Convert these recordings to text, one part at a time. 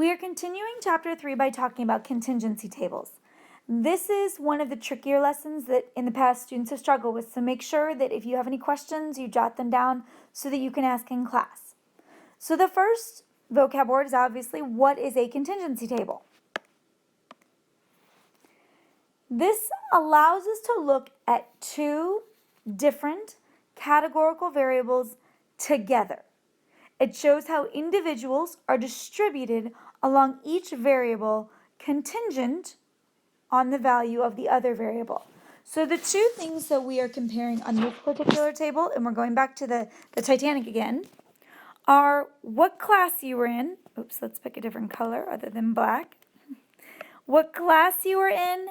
We are continuing chapter 3 by talking about contingency tables. This is one of the trickier lessons that in the past students have struggled with, so make sure that if you have any questions, you jot them down so that you can ask in class. So the first vocab word is obviously, what is a contingency table? This allows us to look at two different categorical variables together. It shows how individuals are distributed along each variable contingent on the value of the other variable. So the two things that we are comparing on this particular table, and we're going back to the Titanic again, are what class you were in. Oops, let's pick a different color other than black. What class you were in,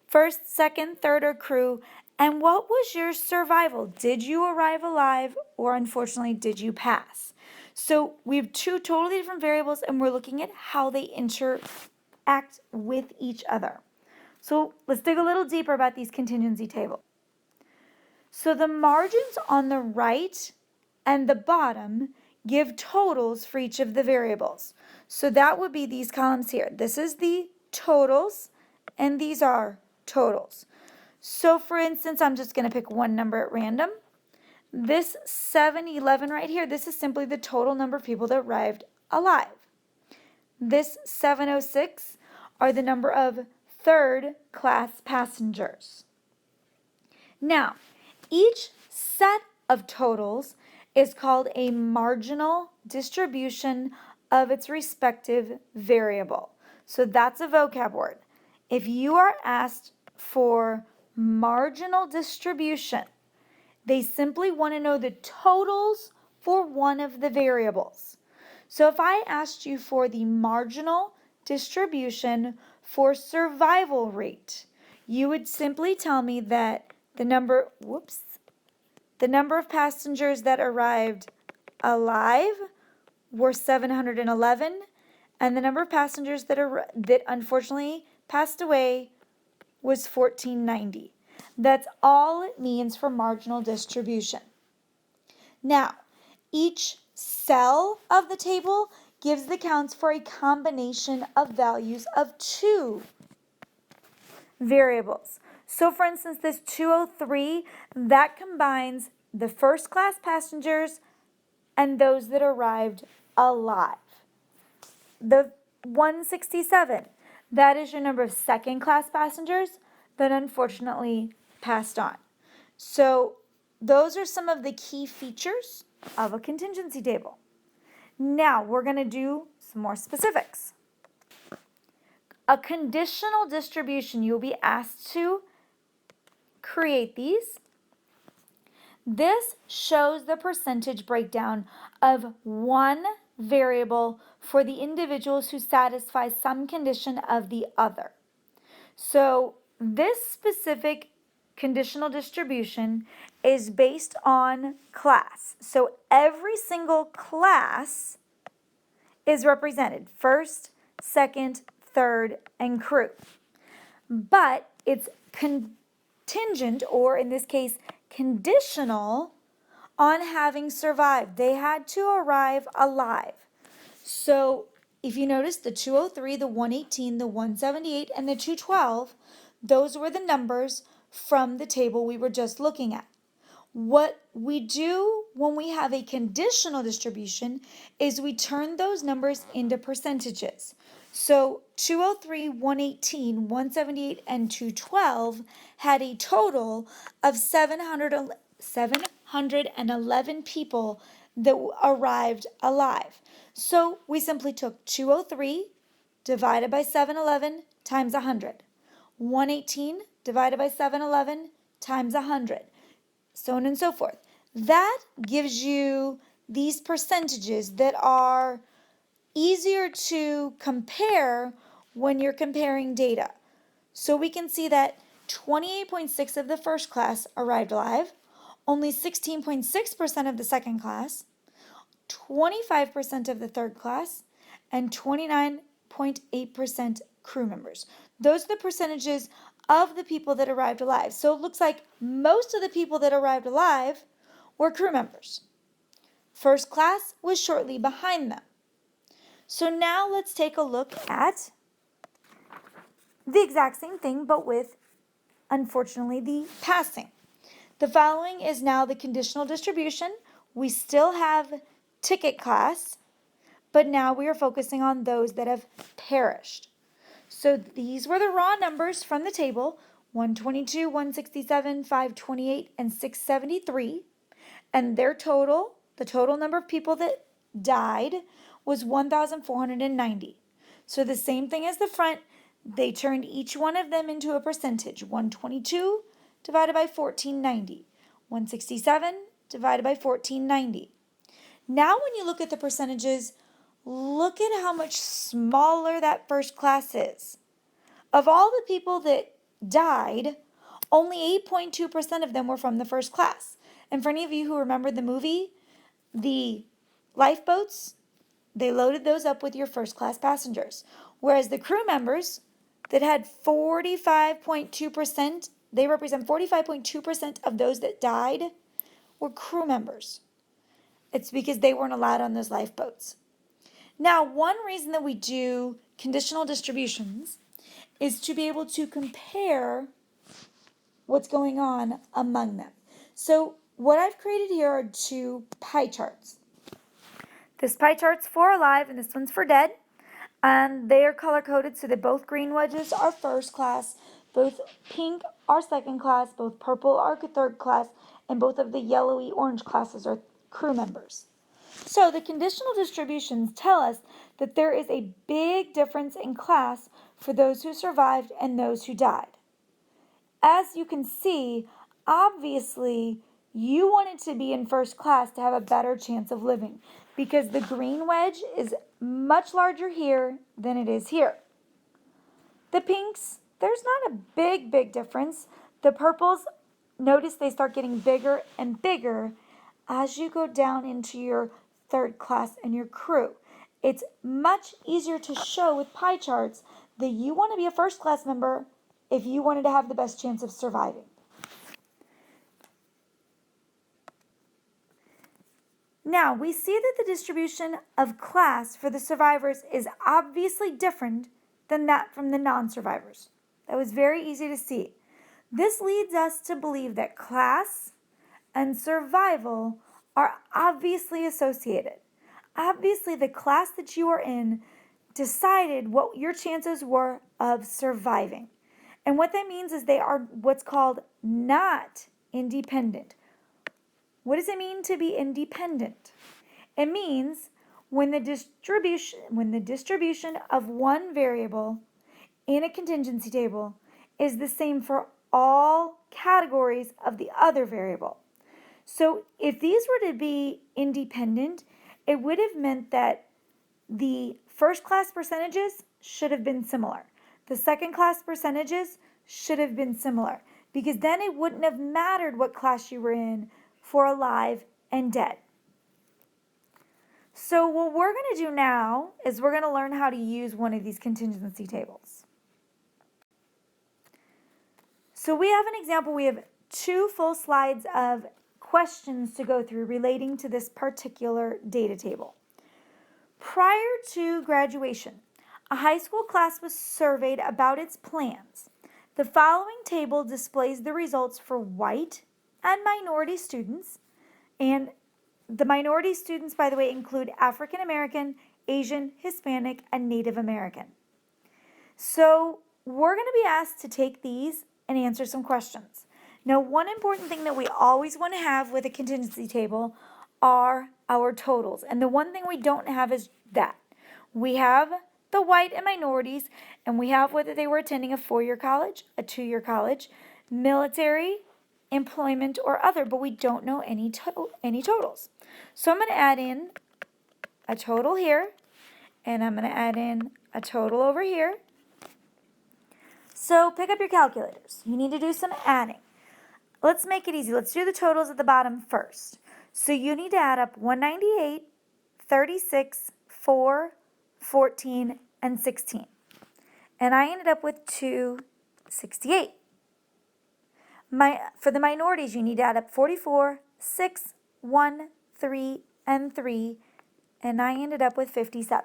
first, second, third, or crew, and what was your survival? Did you arrive alive, or unfortunately, did you pass? So we have two totally different variables, and we're looking at how they interact with each other. So let's dig a little deeper about these contingency tables. So the margins on the right and the bottom give totals for each of the variables. So that would be these columns here. This is the totals, and these are totals. So for instance, I'm just going to pick one number at random. This 711 right here, this is simply the total number of people that arrived alive. This 706 are the number of third class passengers. Now, each set of totals is called a marginal distribution of its respective variable. So that's a vocab word. If you are asked for marginal distribution, they simply want to know the totals for one of the variables. So if I asked you for the marginal distribution for survival rate, you would simply tell me that the number of passengers that arrived alive were 711, and the number of passengers that unfortunately passed away was 1490. That's all it means for marginal distribution. Now, each cell of the table gives the counts for a combination of values of two variables. So for instance, this 203, that combines the first class passengers and those that arrived alive. The 167, that is your number of second class passengers that unfortunately passed on. So those are some of the key features of a contingency table. Now we're going to do some more specifics. A conditional distribution, you'll be asked to create these. This shows the percentage breakdown of one variable for the individuals who satisfy some condition of the other. So this specific conditional distribution is based on class. So every single class is represented, first, second, third, and crew. But it's contingent, or in this case, conditional on having survived. They had to arrive alive. So if you notice, the 203, the 118, the 178, and the 212, those were the numbers from the table we were just looking at. What we do when we have a conditional distribution is we turn those numbers into percentages. So 203, 118, 178, and 212 had a total of 711 people that arrived alive. So we simply took 203 divided by 711 times 100. 118 divided by 711 times 100. So on and so forth. That gives you these percentages that are easier to compare when you're comparing data. So we can see that 28.6% of the first class arrived alive, only 16.6% of the second class, 25% of the third class, and 29.8% crew members. Those are the percentages of the people that arrived alive. So it looks like most of the people that arrived alive were crew members. First class was shortly behind them. So now let's take a look at the exact same thing, but with, unfortunately, the passing. The following is now the conditional distribution. We still have ticket class, but now we are focusing on those that have perished. So these were the raw numbers from the table: 122, 167, 528, and 673. And their total, the total number of people that died, was 1,490. So the same thing as the front, they turned each one of them into a percentage. 122 divided by 1490. 167 divided by 1490. Now when you look at the percentages, look at how much smaller that first class is. Of all the people that died, only 8.2% of them were from the first class. And for any of you who remember the movie, the lifeboats, they loaded those up with your first class passengers. Whereas the crew members that had 45.2%, they represent 45.2% of those that died, were crew members. It's because they weren't allowed on those lifeboats. Now, one reason that we do conditional distributions is to be able to compare what's going on among them. So what I've created here are two pie charts. This pie chart's for alive and this one's for dead. And they are color coded so that both green wedges are first class, both pink are second class, both purple are third class, and both of the yellowy orange classes are crew members. So the conditional distributions tell us that there is a big difference in class for those who survived and those who died. As you can see, obviously, you wanted to be in first class to have a better chance of living because the green wedge is much larger here than it is here. The pinks, there's not a big difference. The purples, notice they start getting bigger and bigger as you go down into your third class and your crew. It's much easier to show with pie charts that you want to be a first class member if you wanted to have the best chance of surviving. Now, we see that the distribution of class for the survivors is obviously different than that from the non-survivors. That was very easy to see. This leads us to believe that class and survival are obviously associated. Obviously, the class that you are in decided what your chances were of surviving. And what that means is they are what's called not independent. What does it mean to be independent? It means when the distribution of one variable in a contingency table is the same for all categories of the other variable. So if these were to be independent, it would have meant that the first class percentages should have been similar. The second class percentages should have been similar because then it wouldn't have mattered what class you were in for alive and dead. So what we're going to do now is we're going to learn how to use one of these contingency tables. So we have an example. We have two full slides of questions to go through relating to this particular data table. Prior to graduation, a high school class was surveyed about its plans. The following table displays the results for white and minority students. And the minority students, by the way, include African American, Asian, Hispanic, and Native American. So we're going to be asked to take these and answer some questions. Now, one important thing that we always want to have with a contingency table are our totals. And the one thing we don't have is that. We have the white and minorities, and we have whether they were attending a 4-year college, a 2-year college, military, employment, or other, but we don't know any totals. So I'm going to add in a total here, and I'm going to add in a total over here. So pick up your calculators. You need to do some adding. Let's make it easy. Let's do the totals at the bottom first. So you need to add up 198, 36, 4, 14, and 16. And I ended up with 268. For the minorities, you need to add up 44, 6, 1, 3, and 3, and I ended up with 57.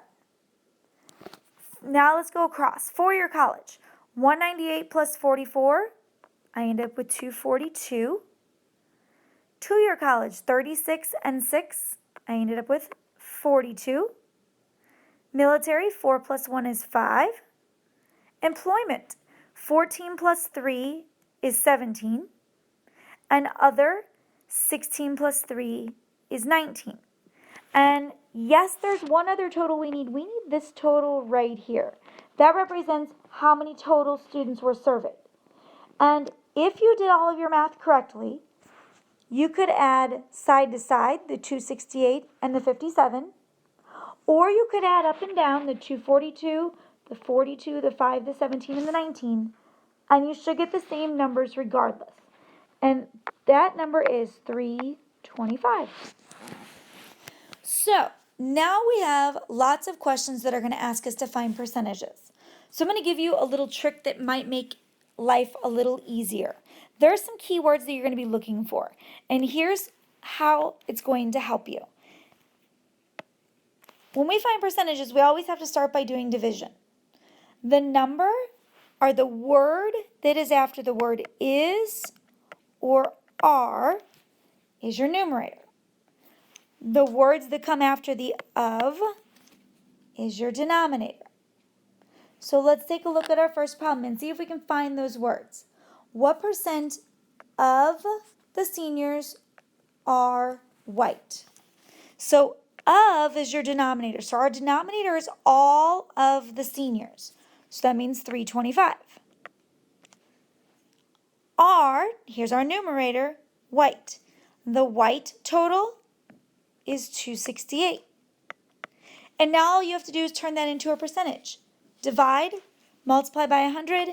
Now let's go across. Four-year college. 198 plus 44, I end up with 242. Two-year college, 36 and 6, I ended up with 42. Military, 4 plus 1 is 5. Employment, 14 plus 3 is 17. And other, 16 plus 3 is 19. And yes, there's one other total we need. We need this total right here. That represents how many total students were surveyed. And if you did all of your math correctly, you could add side to side the 268 and the 57, or you could add up and down the 242, the 42, the 5, the 17, and the 19, and you should get the same numbers regardless. And that number is 325. So now we have lots of questions that are going to ask us to find percentages. So I'm going to give you a little trick that might make life a little easier. There are some keywords that you're going to be looking for, and here's how it's going to help you. When we find percentages, we always have to start by doing division. The number or the word that is after the word is or are is your numerator. The words that come after the of is your denominator. So let's take a look at our first problem and see if we can find those words. What percent of the seniors are white? So of is your denominator. So our denominator is all of the seniors. So that means 325. R, here's our numerator, white. The white total is 268. And now all you have to do is turn that into a percentage. Divide, multiply by 100,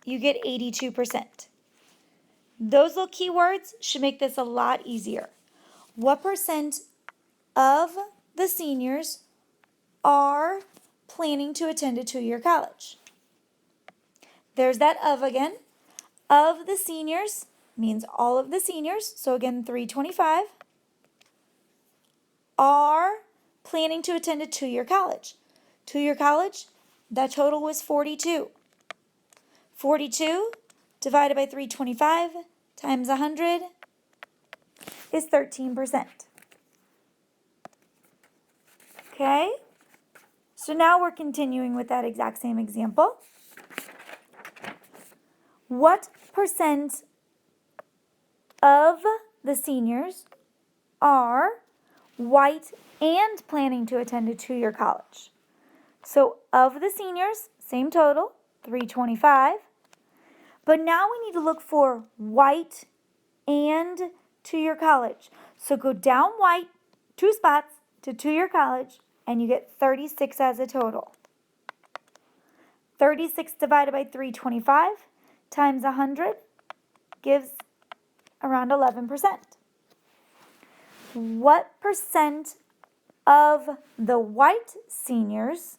you get 82%. Those little keywords should make this a lot easier. What percent of the seniors are planning to attend a two-year college? There's that of again. Of the seniors means all of the seniors. So again, 325 are planning to attend a two-year college. Two-year college, that total was 42. 42 divided by 325 times 100 is 13%. Okay? So now we're continuing with that exact same example. What percent of the seniors are white and planning to attend a two-year college? So of the seniors, same total, 325. But now we need to look for white and two-year college. So go down white 2 spots to two-year college, and you get 36 as a total. 36 divided by 325 times 100 gives around 11%. What percent of the white seniors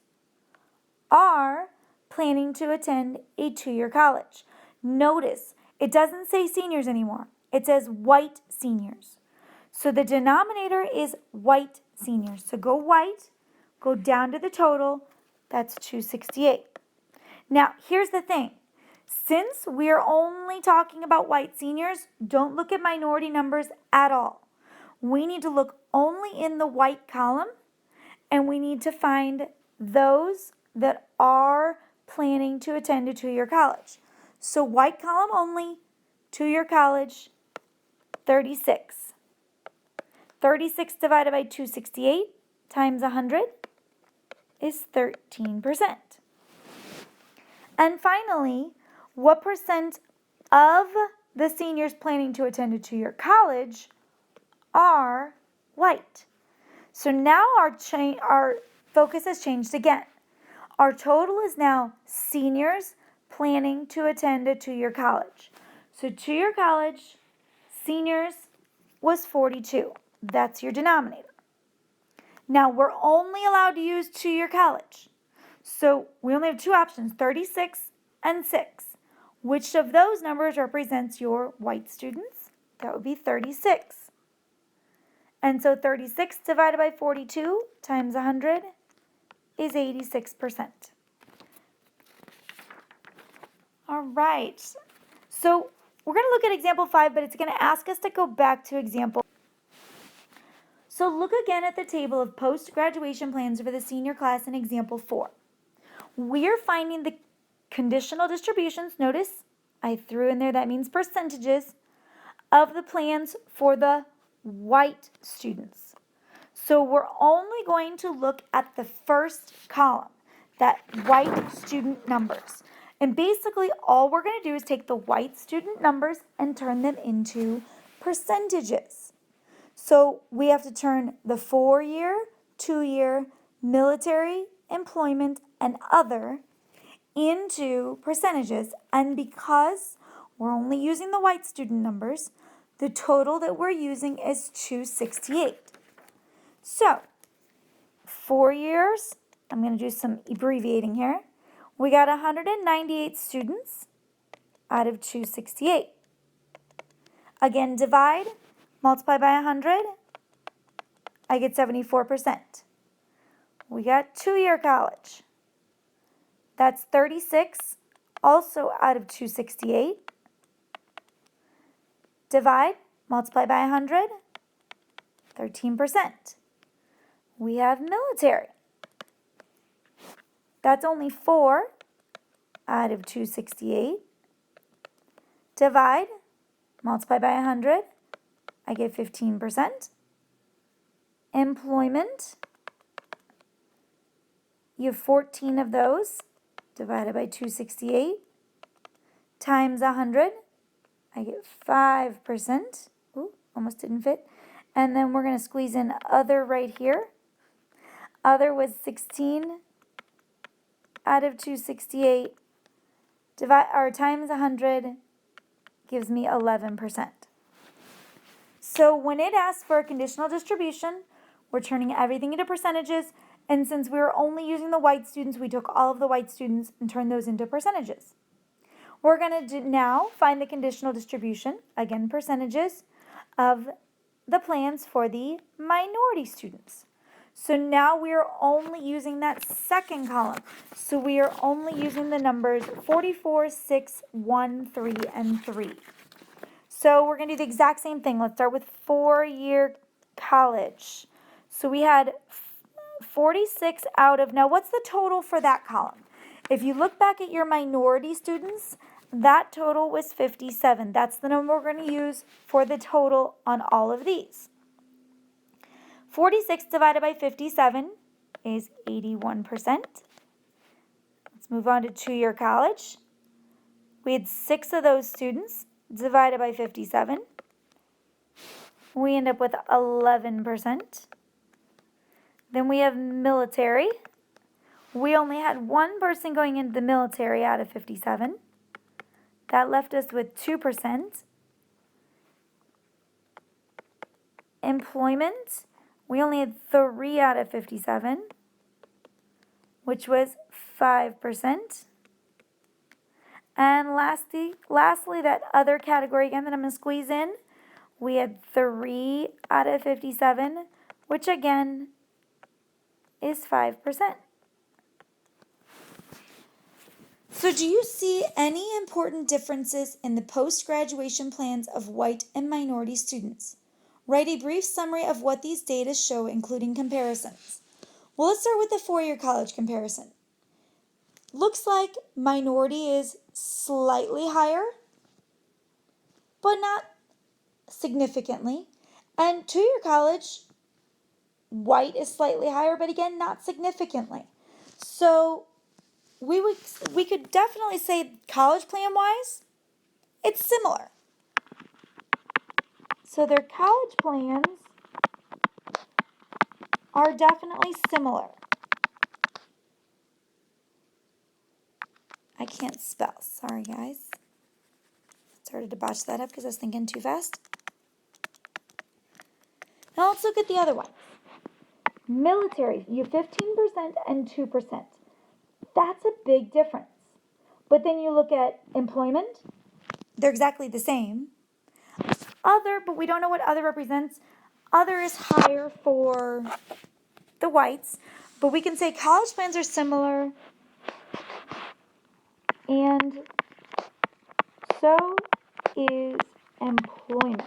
are planning to attend a two-year college? Notice, it doesn't say seniors anymore. It says white seniors. So the denominator is white seniors. So go white, go down to the total, that's 268. Now, here's the thing. Since we're only talking about white seniors, don't look at minority numbers at all. We need to look only in the white column, and we need to find those that are planning to attend a two-year college. So white column only, two-year college, 36. 36 divided by 268 times 100 is 13%. And finally, what percent of the seniors planning to attend a two-year college are white? So now our focus has changed again. Our total is now seniors planning to attend a two-year college. So two-year college, seniors was 42. That's your denominator. Now we're only allowed to use two-year college. So we only have two options, 36 and 6. Which of those numbers represents your white students? That would be 36. And so 36 divided by 42 times 100 is 86%. All right. So we're going to look at example 5, but it's going to ask us to go back to example. So look again at the table of post-graduation plans for the senior class in example 4. We're finding the conditional distributions. Notice I threw in there, that means percentages, of the plans for the white students. So we're only going to look at the first column, that white student numbers. And basically all we're going to do is take the white student numbers and turn them into percentages. So we have to turn the 4-year, 2-year, military, employment, and other into percentages. And because we're only using the white student numbers, the total that we're using is 268. So 4 years, I'm going to do some abbreviating here. We got 198 students out of 268. Again, divide, multiply by 100, I get 74%. We got 2-year college. That's 36, also out of 268. Divide, multiply by 100, 13%. We have military. That's only 4 out of 268. Divide, multiply by 100, I get 15%. Employment, you have 14 of those, divided by 268, times 100, I get 5%. Ooh, almost didn't fit. And then we're going to squeeze in other right here. Other was 16 out of 268, times 100 gives me 11%. So when it asks for a conditional distribution, we're turning everything into percentages, and since we were only using the white students, we took all of the white students and turned those into percentages. We're going to now find the conditional distribution, again percentages, of the plans for the minority students. So now we are only using that second column. So we are only using the numbers 44, 6, 1, 3, and 3. So we're going to do the exact same thing. Let's start with 4-year college. So we had 46 out of, now what's the total for that column? If you look back at your minority students, that total was 57. That's the number we're going to use for the total on all of these. 46 divided by 57 is 81%. Let's move on to 2-year college. We had 6 of those students divided by 57. We end up with 11%. Then we have military. We only had 1 person going into the military out of 57. That left us with 2%. Employment, we only had 3 out of 57, which was 5%. And lastly, that other category again that I'm going to squeeze in, we had 3 out of 57, which again is 5%. So do you see any important differences in the post-graduation plans of white and minority students? Write a brief summary of what these data show, including comparisons. Well, let's start with the 4-year college comparison. Looks like minority is slightly higher, but not significantly. And 2-year college, white is slightly higher, but again, not significantly. So we could definitely say college plan-wise, it's similar. So their college plans are definitely similar. I can't spell. Sorry, guys. Started to botch that up because I was thinking too fast. Now let's look at the other one. Military, you have 15% and 2%. That's a big difference. But then you look at employment, they're exactly the same. Other, but we don't know what other represents. Other is higher for the whites, but we can say college plans are similar and So is employment.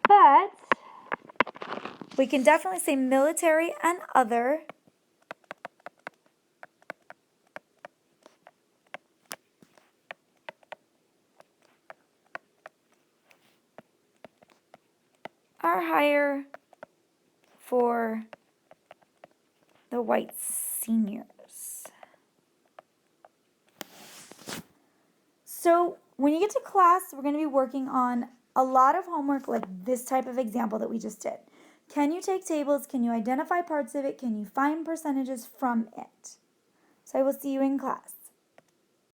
But we can definitely say military and other are higher for the white seniors. So when you get to class, we're going to be working on a lot of homework like this type of example that we just did. Can you take tables? Can you identify parts of it? Can you find percentages from it? So I will see you in class.